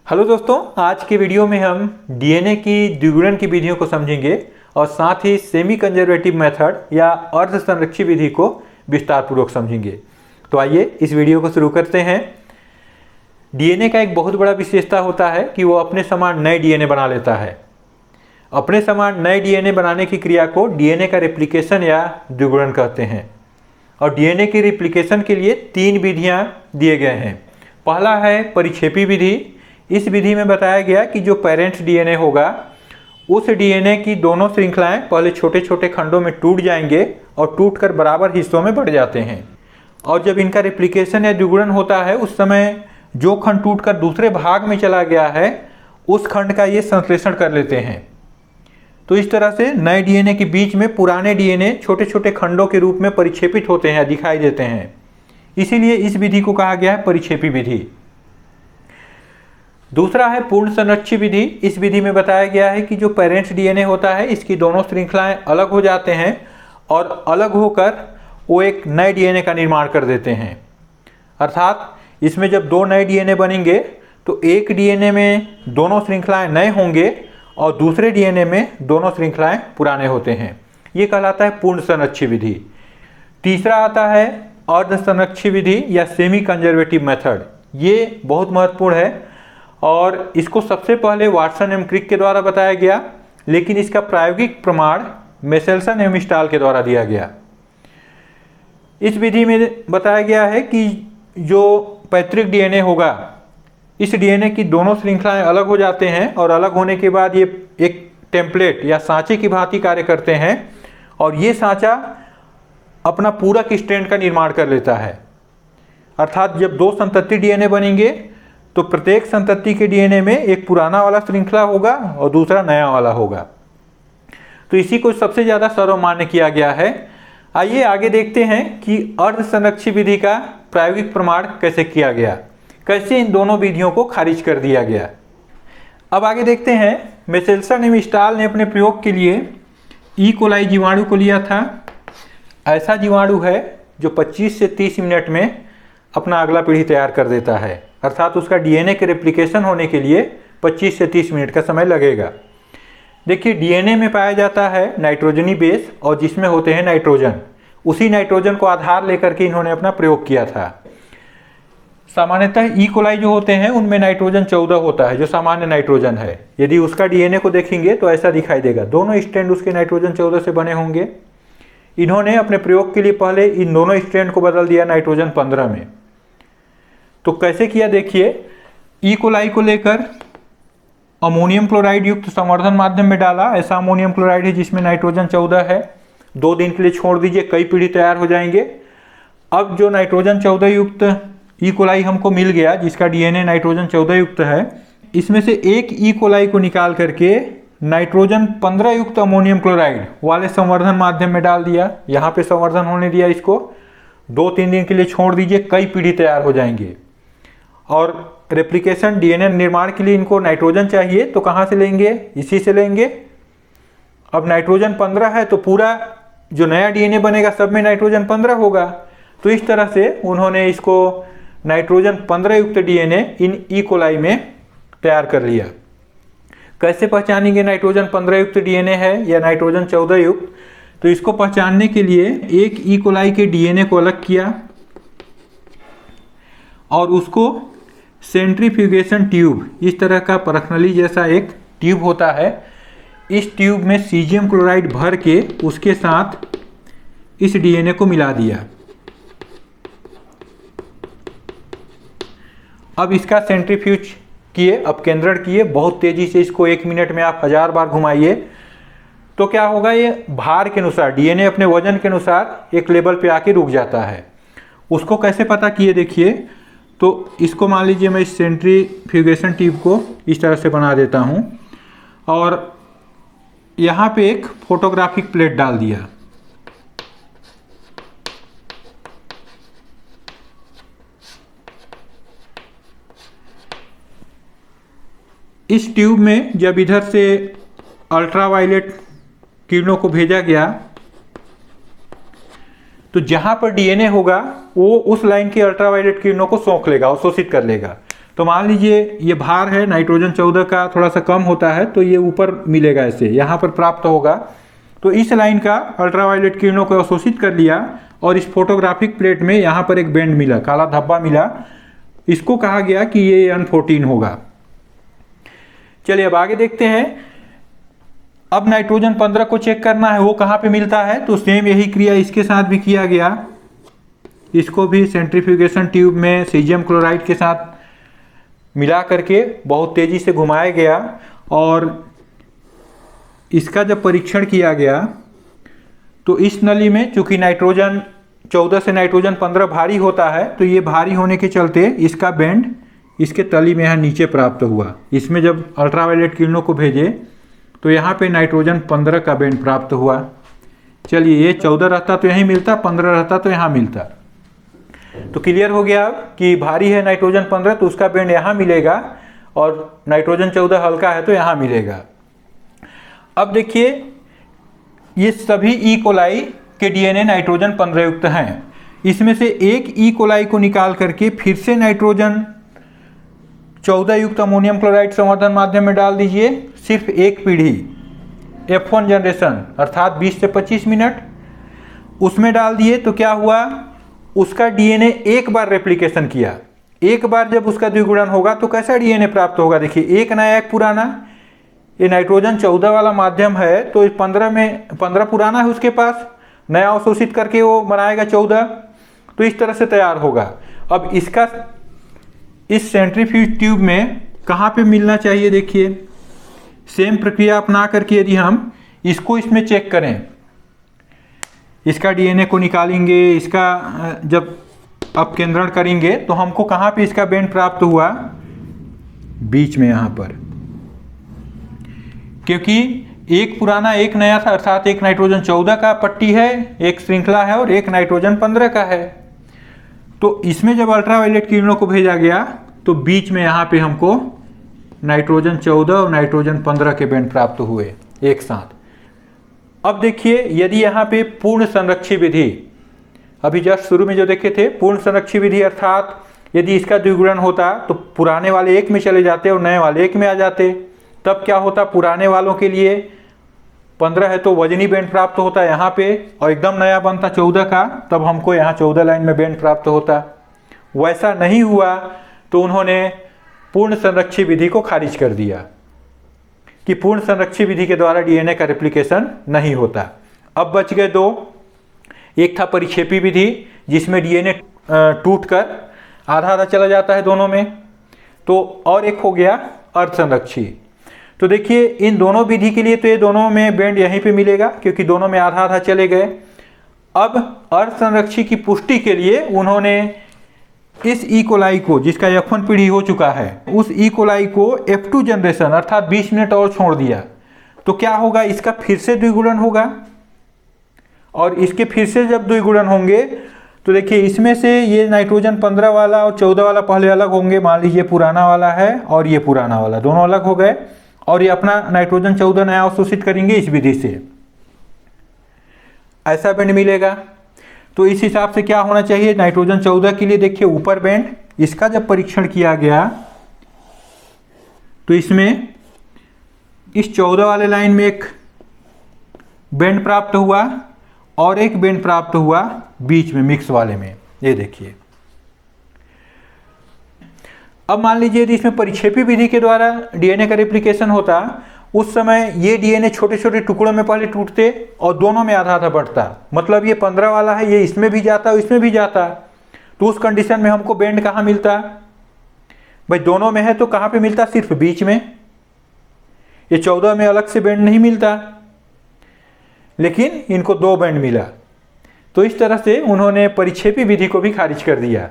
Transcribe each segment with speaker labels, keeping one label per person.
Speaker 1: Hello दोस्तों, आज के वीडियो में हम डीएनए की द्विगुणन की विधियों को समझेंगे और साथ ही सेमी कंजर्वेटिव मेथड या अर्ध संरक्षी विधि को विस्तार पूर्वक समझेंगे। तो आइए इस वीडियो को शुरू करते हैं। डीएनए का एक बहुत बड़ा विशेषता होता है कि वो अपने समान नए डीएनए बना लेता है। अपने समान नए डीएनए बनाने की क्रिया को डीएनए का रेप्लिकेशन या द्विगुणन कहते हैं। और डीएनए की रेप्लिकेशन के लिए 3 विधियाँ दिए गए हैं। पहला है परिक्षेपी विधि। इस विधि में बताया गया कि जो पेरेंट्स डीएनए होगा उस डीएनए की दोनों श्रृंखलाएं पहले छोटे छोटे खंडों में टूट जाएंगे और टूटकर बराबर हिस्सों में बढ़ जाते हैं। और जब इनका रेप्लिकेशन या द्विगुणन होता है उस समय जो खंड टूटकर दूसरे भाग में चला गया है उस खंड का ये संश्लेषण कर लेते हैं। तो इस तरह से नए डीएनए के बीच में पुराने डीएनए छोटे छोटे खंडों के रूप में परिक्षेपित होते हैं, दिखाई देते हैं। इसीलिए इस विधि को कहा गया है परिक्षेपी विधि। दूसरा है पूर्ण संरक्षी विधि। इस विधि में बताया गया है कि जो पेरेंट्स डीएनए होता है इसकी दोनों श्रृंखलाएं अलग हो जाते हैं और अलग होकर वो एक नए डीएनए का निर्माण कर देते हैं। अर्थात इसमें जब 2 नए डीएनए बनेंगे तो एक डीएनए में दोनों श्रृंखलाएं नए होंगे और दूसरे डीएनए में दोनों श्रृंखलाएं पुराने होते हैं। ये कहलाता है पूर्ण संरक्षी विधि। तीसरा आता है अर्ध संरक्षी विधि या सेमी कंजर्वेटिव मेथड। ये बहुत महत्वपूर्ण है और इसको सबसे पहले वाटसन एवं क्रिक के द्वारा बताया गया, लेकिन इसका प्रायोगिक प्रमाण मेसेल्सन एवं स्टाल के द्वारा दिया गया। इस विधि में बताया गया है कि जो पैतृक डीएनए होगा इस डीएनए की दोनों श्रृंखलाएं अलग हो जाते हैं और अलग होने के बाद ये एक टेम्पलेट या सांचे की भांति कार्य करते हैं और ये सांचा अपना पूरक स्ट्रैंड का निर्माण कर लेता है। अर्थात जब 2 संतति डीएनए बनेंगे तो प्रत्येक संतति के डीएनए में एक पुराना वाला श्रृंखला होगा और दूसरा नया वाला होगा। तो इसी को सबसे ज़्यादा सर्वमान्य किया गया है। आइए आगे देखते हैं कि अर्ध संरक्षी विधि का प्रायोगिक प्रमाण कैसे किया गया, कैसे इन दोनों विधियों को खारिज कर दिया गया। अब आगे देखते हैं। मेसेल्सन एवं स्टाल ने अपने प्रयोग के लिए ई कोलाई जीवाणु को लिया था। ऐसा जीवाणु है जो 25 से 30 मिनट में अपना अगला पीढ़ी तैयार कर देता है। अर्थात उसका डीएनए के रेप्लिकेशन होने के लिए 25 से 30 मिनट का समय लगेगा। देखिए, डीएनए में पाया जाता है नाइट्रोजनी बेस और जिसमें होते हैं नाइट्रोजन। उसी नाइट्रोजन को आधार लेकर के इन्होंने अपना प्रयोग किया था। सामान्यतः ई कोलाई जो होते हैं उनमें नाइट्रोजन 14 होता है, जो सामान्य नाइट्रोजन है। यदि उसका डीएनए को देखेंगे तो ऐसा दिखाई देगा, दोनों स्ट्रैंड उसके नाइट्रोजन 14 से बने होंगे। इन्होंने अपने प्रयोग के लिए पहले इन दोनों स्ट्रैंड को बदल दिया नाइट्रोजन 15 में। तो कैसे किया देखिए, ई कोलाई को लेकर अमोनियम क्लोराइड युक्त संवर्धन माध्यम में डाला। ऐसा अमोनियम क्लोराइड है जिसमें नाइट्रोजन 14 है। 2 दिन के लिए छोड़ दीजिए, कई पीढ़ी तैयार हो जाएंगे। अब जो नाइट्रोजन 14 युक्त ई कोलाई हमको मिल गया, जिसका डीएनए नाइट्रोजन 14 युक्त है, इसमें से एक ई कोलाई को निकाल करके नाइट्रोजन 15 युक्त अमोनियम क्लोराइड वाले संवर्धन माध्यम में डाल दिया। यहाँ पे संवर्धन होने दिया इसको। 2-3 दिन के लिए छोड़ दीजिए, कई पीढ़ी तैयार हो जाएंगे। और रेप्लिकेशन डीएनए निर्माण के लिए इनको नाइट्रोजन चाहिए, तो कहाँ से लेंगे? इसी से लेंगे। अब नाइट्रोजन 15 है तो पूरा जो नया डीएनए बनेगा सब में नाइट्रोजन 15 होगा। तो इस तरह से उन्होंने इसको नाइट्रोजन 15 युक्त डीएनए इन ई कोलाई में तैयार कर लिया। कैसे पहचानेंगे नाइट्रोजन 15 युक्त डीएनए है या नाइट्रोजन 14 युक्त? तो इसको पहचानने के लिए एक ई कोलाई के डीएनए को अलग किया और उसको सेंट्रीफ्यूगेशन ट्यूब, इस तरह का परखनली जैसा एक ट्यूब होता है, इस ट्यूब में सीजियम क्लोराइड भर के उसके साथ इस डीएनए को मिला दिया। अब इसका सेंट्रीफ्यूज किए, अपकेंद्रण किए, बहुत तेजी से इसको 1 मिनट में आप 1000 बार घुमाइए तो क्या होगा, ये भार के अनुसार डीएनए अपने वजन के अनुसार एक लेवल पे आके रुक जाता है। उसको कैसे पता किए देखिए, तो इसको मान लीजिए मैं इस सेंट्रीफ्यूगेशन ट्यूब को इस तरह से बना देता हूँ और यहाँ पे एक फोटोग्राफिक प्लेट डाल दिया। इस ट्यूब में जब इधर से अल्ट्रावायलेट किरणों को भेजा गया तो जहाँ पर डीएनए होगा वो उस लाइन की अल्ट्रावायलेट किरणों को सोख लेगा, अवशोषित कर लेगा। तो मान लीजिए ये भार है नाइट्रोजन 14 का थोड़ा सा कम होता है तो ये ऊपर मिलेगा, ऐसे यहाँ पर प्राप्त होगा। तो इस लाइन का अल्ट्रावायलेट किरणों को अवशोषित कर लिया और इस फोटोग्राफिक प्लेट में यहाँ पर एक बैंड मिला, काला धब्बा मिला, इसको कहा गया कि ये N14 होगा। चलिए अब आगे देखते हैं। अब नाइट्रोजन 15 को चेक करना है वो कहाँ पे मिलता है, तो सेम यही क्रिया इसके साथ भी किया गया। इसको भी सेंट्रीफ्यूगेशन ट्यूब में सीजियम क्लोराइड के साथ मिला करके बहुत तेजी से घुमाया गया और इसका जब परीक्षण किया गया तो इस नली में चूंकि नाइट्रोजन 14 से नाइट्रोजन 15 भारी होता है तो ये भारी होने के चलते इसका बैंड इसके तली में यहाँ नीचे प्राप्त हुआ। इसमें जब अल्ट्रावायलेट किरणों को भेजे तो यहाँ पे नाइट्रोजन 15 का बैंड प्राप्त हुआ। चलिए ये 14 रहता तो यहीं मिलता, 15 रहता तो यहाँ मिलता। तो क्लियर हो गया अब कि भारी है नाइट्रोजन 15 तो उसका बैंड यहाँ मिलेगा और नाइट्रोजन 14 हल्का है तो यहाँ मिलेगा। अब देखिए ये सभी ई कोलाई के डीएनए नाइट्रोजन 15 युक्त हैं। इसमें से एक ई कोलाई को निकाल करके फिर से नाइट्रोजन 14 युक्त अमोनियम क्लोराइड संवर्धन माध्यम में डाल दीजिए। सिर्फ एक पीढ़ी F1 जनरेशन अर्थात 20 से 25 मिनट उसमें डाल दिए तो क्या हुआ, उसका डीएनए एक बार रेप्लिकेशन किया। एक बार जब उसका द्विगुणन होगा तो कैसा डीएनए प्राप्त होगा, देखिए एक नया एक पुराना। ये नाइट्रोजन 14 वाला माध्यम है तो इस 15 में 15 पुराना है उसके पास, नया अवशोषित करके वो बनाएगा 14, तो इस तरह से तैयार होगा। अब इसका इस सेंट्रीफ्यूज ट्यूब में कहाँ पे मिलना चाहिए, देखिए सेम प्रक्रिया अपना करके यदि हम इसको इसमें चेक करें, इसका डीएनए को निकालेंगे, इसका जब अपकेंद्रण करेंगे तो हमको कहाँ पे इसका बैंड प्राप्त हुआ, बीच में यहाँ पर, क्योंकि एक पुराना एक नया था अर्थात एक नाइट्रोजन 14 का पट्टी है, एक श्रृंखला है और एक नाइट्रोजन 15 का है। तो इसमें जब अल्ट्रावायलेट किरणों को भेजा गया तो बीच में यहाँ पे हमको नाइट्रोजन 14 और नाइट्रोजन 15 के बैंड प्राप्त हुए एक साथ। अब देखिए यदि यहाँ पे पूर्ण संरक्षी विधि, अभी जस्ट शुरू में जो देखे थे पूर्ण संरक्षी विधि अर्थात यदि इसका द्विगुणन होता तो पुराने वाले एक में चले जाते और नए वाले एक में आ जाते, तब क्या होता, पुराने वालों के लिए 15 है तो वजनी बैंड प्राप्त होता है यहाँ पे और एकदम नया बनता 14 का, तब हमको यहाँ 14 लाइन में बैंड प्राप्त होता। वैसा नहीं हुआ तो उन्होंने पूर्ण संरक्षी विधि को खारिज कर दिया कि पूर्ण संरक्षी विधि के द्वारा डीएनए का रेप्लिकेशन नहीं होता। अब बच गए दो, एक था परिक्षेपी विधि जिसमें डीएनए टूटकर आधा आधा चला जाता है दोनों में, तो और एक हो गया अर्ध संरक्षी। तो देखिए इन दोनों विधि के लिए तो ये दोनों में बैंड यहीं पे मिलेगा क्योंकि दोनों में आधा आधा चले गए। अब अर्ध संरक्षी की पुष्टि के लिए उन्होंने इस ई कोलाई को, जिसका F1 पीढ़ी हो चुका है, उस ई कोलाई को F2 जनरेशन अर्थात 20 मिनट और छोड़ दिया। तो क्या होगा, इसका फिर से द्विगुणन होगा और इसके फिर से जब द्विगुणन होंगे तो देखिए इसमें से ये नाइट्रोजन 15 वाला और 14 वाला पहले अलग होंगे, मान लीजिए पुराना वाला है और ये पुराना वाला, दोनों अलग हो गए और ये अपना नाइट्रोजन 14 नया अवशोषित करेंगे इस विधि से, ऐसा बैंड मिलेगा। तो इस हिसाब से क्या होना चाहिए, नाइट्रोजन 14 के लिए देखिए ऊपर बैंड, इसका जब परीक्षण किया गया तो इसमें इस 14 वाले लाइन में एक बैंड प्राप्त हुआ और एक बैंड प्राप्त हुआ बीच में मिक्स वाले में, ये देखिए। अब मान लीजिए यदि इसमें परिक्षेपी विधि के द्वारा डीएनए का रेप्लिकेशन होता, उस समय ये डीएनए छोटे छोटे टुकड़ों में पहले टूटते और दोनों में आधा आधा बढ़ता, मतलब ये 15 वाला है ये इसमें भी जाता और इसमें भी जाता, तो उस कंडीशन में हमको बैंड कहाँ मिलता, भाई दोनों में है तो कहाँ पे मिलता, सिर्फ बीच में। ये 14 में अलग से बैंड नहीं मिलता, लेकिन इनको दो बैंड मिला। तो इस तरह से उन्होंने परिक्षेपी विधि को भी खारिज कर दिया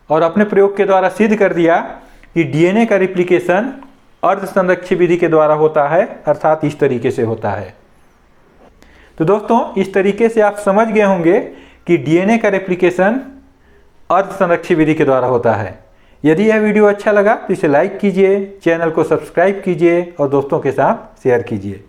Speaker 1: और अपने प्रयोग के द्वारा सिद्ध कर दिया कि डीएनए का रेप्लिकेशन अर्ध संरक्षी विधि के द्वारा होता है, अर्थात इस तरीके से होता है। तो दोस्तों इस तरीके से आप समझ गए होंगे कि डीएनए का रेप्लिकेशन अर्ध संरक्षी विधि के द्वारा होता है। यदि यह वीडियो अच्छा लगा तो इसे लाइक कीजिए, चैनल को सब्सक्राइब कीजिए और दोस्तों के साथ शेयर कीजिए।